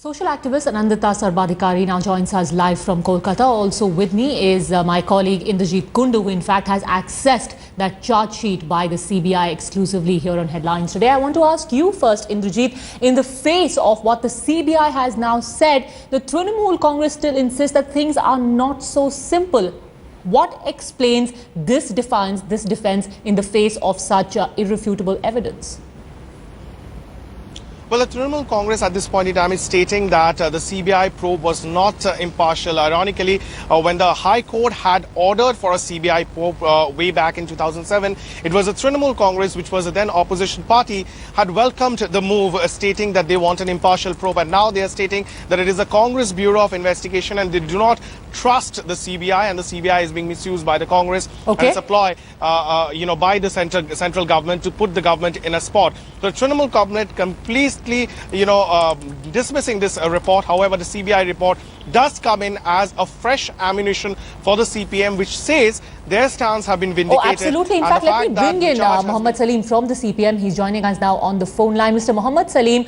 Social activist Anandita Sarbadhikari now joins us live from Kolkata. Also with me is my colleague Indrajit Kundu, who in fact has accessed that charge sheet by the CBI exclusively here on Headlines Today. I want to ask you first, Indrajit, in the face of what the CBI has now said, the Trinamool Congress still insists that things are not so simple. What explains this defense in the face of such irrefutable evidence? Well, the Trinamool Congress at this point in time is stating that the CBI probe was not impartial. Ironically, when the High Court had ordered for a CBI probe way back in 2007, it was the Trinamool Congress, which was a then opposition party, had welcomed the move, stating that they want an impartial probe. And now they are stating that it is the Congress Bureau of Investigation and they do not trust the CBI, and the CBI is being misused by the Congress and supplied, by the central government to put the government in a spot. The Trinamool government completely dismissing this report. However, the CBI report does come in as a fresh ammunition for the CPM, which says their stance have been vindicated. Oh, absolutely. In fact, let me bring in Mohammed Salim from the CPM. He's joining us now on the phone line. Mr. Mohammed Salim,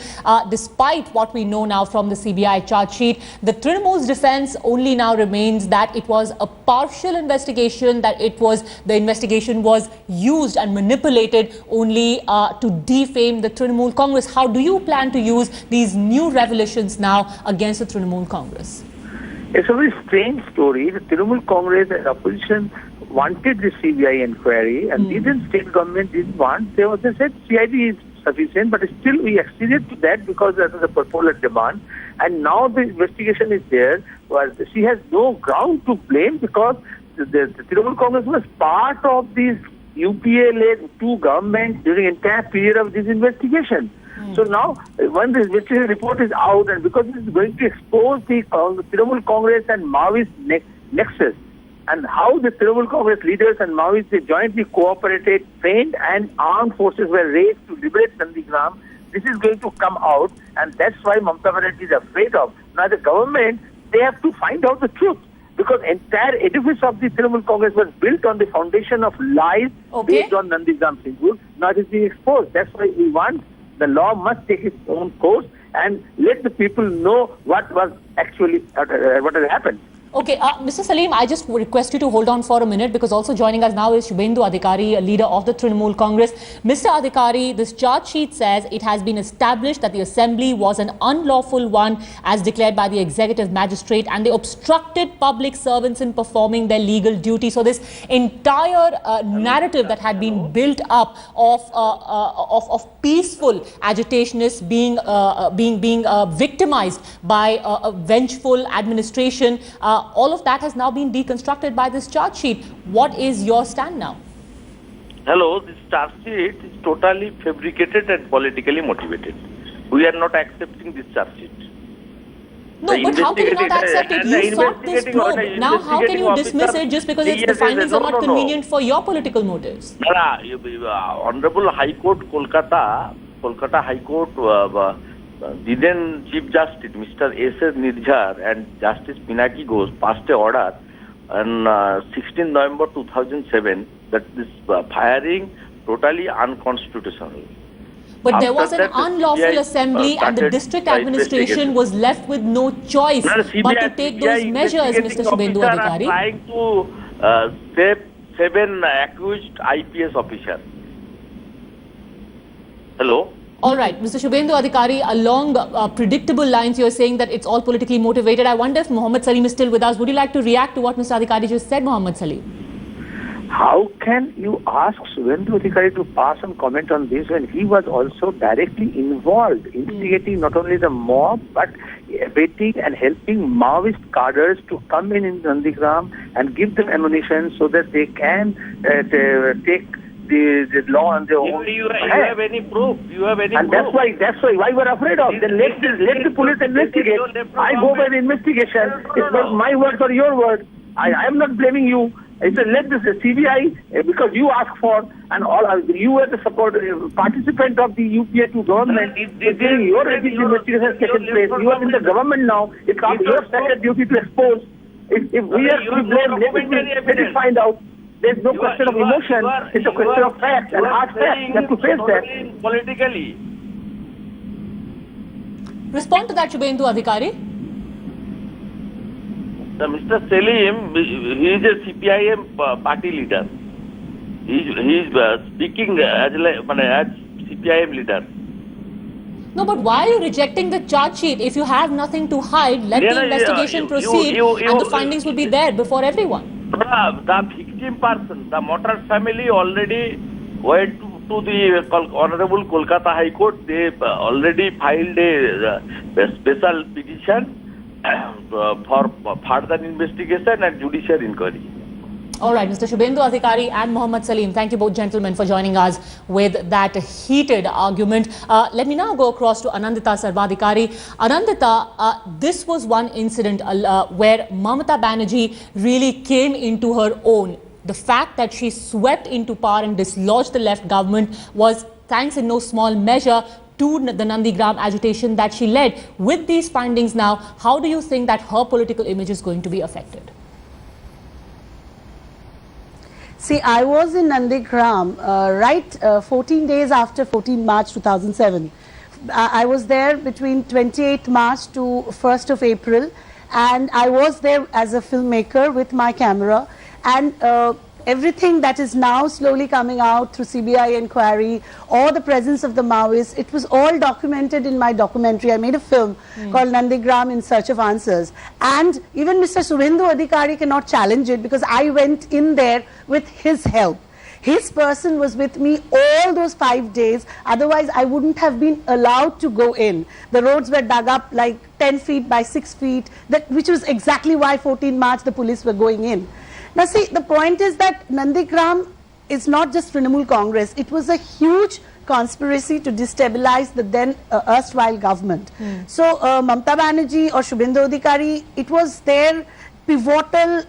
despite what we know now from the CBI charge sheet, the Trinamool's defense only now remains that it was a partial investigation, that the investigation was used and manipulated only to defame the Trinamool Congress. How do you plan to use these new revelations now against the Trinamool Congress? It's a very strange story. The Trinamool Congress and opposition wanted the CBI inquiry, and even state government didn't want. They said CID is sufficient, but still we acceded to that because that was a popular demand. And now the investigation is there. Well, she has no ground to blame because the Trinamool Congress was part of this UPA-led two government during the entire period of this investigation. So now, when the investigation report is out, and because it is going to expose the Trinamool Congress and Maoist nexus, and how the Trinamool Congress leaders and Maoists, they jointly cooperated, trained and armed forces were raised to liberate Nandigram, this is going to come out, and that's why Mamata Banerjee is afraid of. Now the government, they have to find out the truth, because entire edifice of the Trinamool Congress was built on the foundation of lies based on Nandigram Singh. Now it is being exposed. That's why we want the law must take its own course and let the people know what was actually what has happened. Okay, Mr. Salim, I just request you to hold on for a minute, because also joining us now is Subhendu Adhikari, a leader of the Trinamool Congress. Mr. Adhikari, this charge sheet says it has been established that the assembly was an unlawful one as declared by the executive magistrate, and they obstructed public servants in performing their legal duty. So this entire narrative that had been built up of peaceful agitationists being victimized by a vengeful administration, all of that has now been deconstructed by this charge sheet. What is your stand now? Hello, this charge sheet is totally fabricated and politically motivated. We are not accepting this charge sheet. No, but how can you not accept it? You sought this probe. Now, how can you dismiss it just because the findings are not convenient for your political motives? Honorable High Court, Kolkata High Court, then Chief Justice Mr. S.S. Nirjhar and Justice Pinaki Ghosh passed an order on 16 November 2007 that this firing totally unconstitutional. But there was an unlawful assembly and the district administration was left with no choice but to take those measures, Mr. Subhendu Adhikari. Trying to save 7 accused IPS officers. Hello? All right, Mr. Subhendu Adhikari, along predictable lines, you're saying that it's all politically motivated. I wonder if Mohammed Salim is still with us. Would you like to react to what Mr. Adhikari just said, Mohammed Salim? How can you ask Subhendu Adhikari to pass some comment on this when he was also directly involved, instigating not only the mob, but abetting and helping Maoist cadres to come in Nandigram and give them ammunition so that they can take the law on their own. You have any proof? You have any proof? That's why we're afraid of. Then let the police investigate. I go by the investigation. It's not my words or your words. I am not blaming you. I said let the CBI, because you asked for, and you were the participant of the UPA2 government. Your investigation has taken place. You are in the government now. It's your second duty to expose. If we are to blame, let us find out. There's no question of emotion. It's a question of facts and hard facts. You have to face that. Politically. Respond to that, Subhendu Adhikari. Mr. Selim, he is a CPIM party leader. He is speaking as CPIM leader. No, but why are you rejecting the charge sheet? If you have nothing to hide, let the investigation proceed and the findings will be there before everyone. The victim person, the Motor family already went to the Honorable Kolkata High Court. They already filed a special petition for further investigation and judicial inquiry. All right, Mr. Subhendu Adhikari and Mohammed Salim, thank you both gentlemen for joining us with that heated argument. Let me now go across to Anandita Sarvadhikari. Anandita, this was one incident where Mamata Banerjee really came into her own. The fact that she swept into power and dislodged the left government was thanks in no small measure to the Nandigram agitation that she led. With these findings now, how do you think that her political image is going to be affected? See, I was in Nandigram 14 days after 14 March 2007. I was there between 28th March to 1st of April, and I was there as a filmmaker with my camera, and everything that is now slowly coming out through CBI inquiry or the presence of the Maoists, it was all documented in my documentary. I made a film called Nandigram in Search of Answers. And even Mr. Subhendu Adhikari cannot challenge it because I went in there with his help. His person was with me all those 5 days. Otherwise, I wouldn't have been allowed to go in. The roads were dug up like 10 feet by 6 feet, which was exactly why 14 March the police were going in. Now see, the point is that Nandigram is not just Trinamool Congress. It was a huge conspiracy to destabilize the then erstwhile government. So Mamata Banerjee or Subhendu Adhikari, it was their pivotal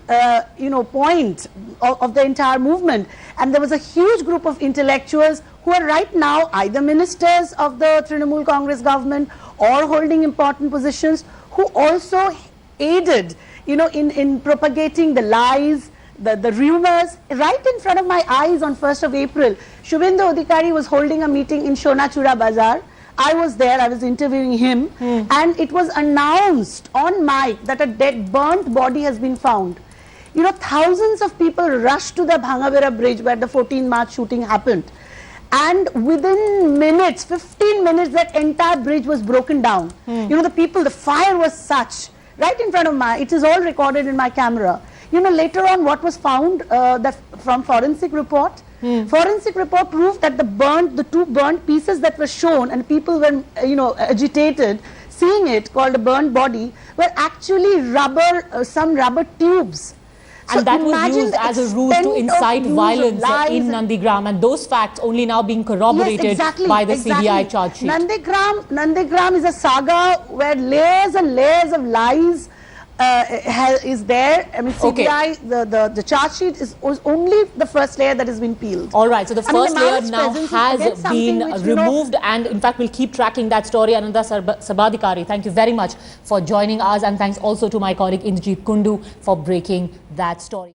point of the entire movement. And there was a huge group of intellectuals who are right now either ministers of the Trinamool Congress government or holding important positions, who also aided in propagating the lies, the rumors. Right in front of my eyes on 1st of April, Subhendu Adhikari was holding a meeting in Shonachura Bazaar. I was there, I was interviewing him, and it was announced on mic that a dead, burnt body has been found. Thousands of people rushed to the Bhangavera bridge where the 14 March shooting happened. And within minutes, 15 minutes, that entire bridge was broken down. The fire was such. Right in front of it is all recorded in my camera. Later on what was found from forensic report. Forensic report proved that the two burnt pieces that were shown and people were, agitated, seeing it, called a burnt body, were actually some rubber tubes. And that was used as a route to incite violence in Nandigram, and those facts only now being corroborated by the CBI charge sheet. Nandigram is a saga where layers and layers of lies is there. I mean, CBI, the charge sheet is only the first layer that has been peeled. All right, so the first layer now has been removed, and in fact, we'll keep tracking that story. Anandita Sarvadhikari, thank you very much for joining us, and thanks also to my colleague Indrajit Kundu for breaking that story.